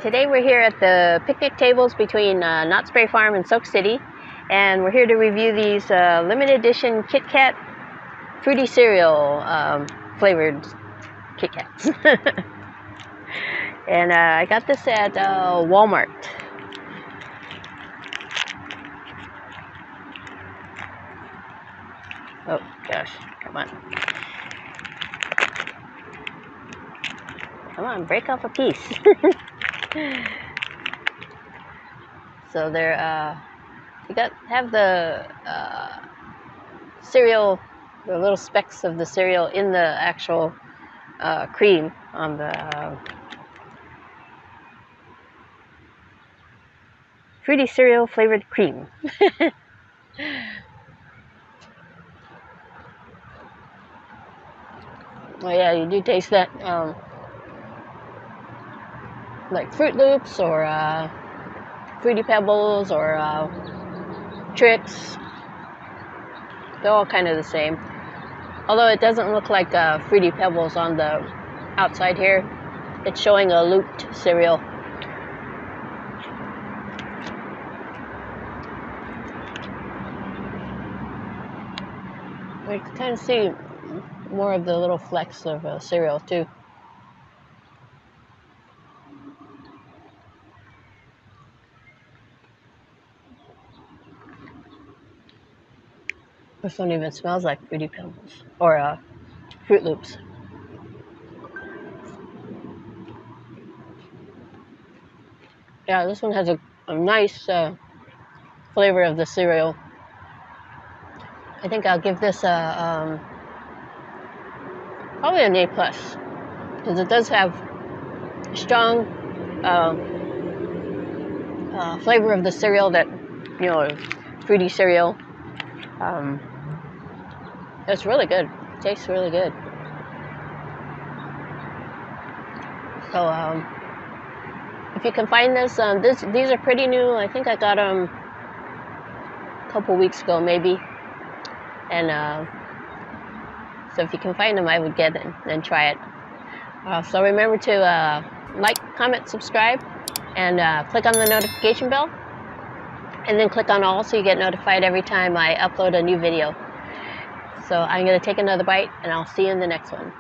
Today we're here at the picnic tables between Knott Farm and Soak City, and we're here to review these limited edition Kit Kat fruity cereal flavored Kit Kats. And I got this at Walmart. Oh gosh, come on. Come on, break off a piece. So they're have the cereal, the little specks of the cereal in the actual cream on the fruity cereal flavored cream. Oh yeah, you do taste that like Fruit Loops or Fruity Pebbles or Tricks. They're all kind of the same. Although it doesn't look like Fruity Pebbles on the outside here. It's showing a looped cereal. We can kind of see more of the little flecks of cereal too. This one even smells like Fruity Pebbles or Fruit Loops. Yeah, this one has a nice flavor of the cereal. I think I'll give this a probably an A+, because it does have strong flavor of the cereal, that, you know, fruity cereal. It's really good. It tastes really good. So if you can find this, these are pretty new. I think I got them a couple weeks ago maybe, and so if you can find them, I would get it and try it. So remember to like, comment, subscribe, and click on the notification bell, and then click on all so you get notified every time I upload a new video. So I'm going to take another bite, and I'll see you in the next one.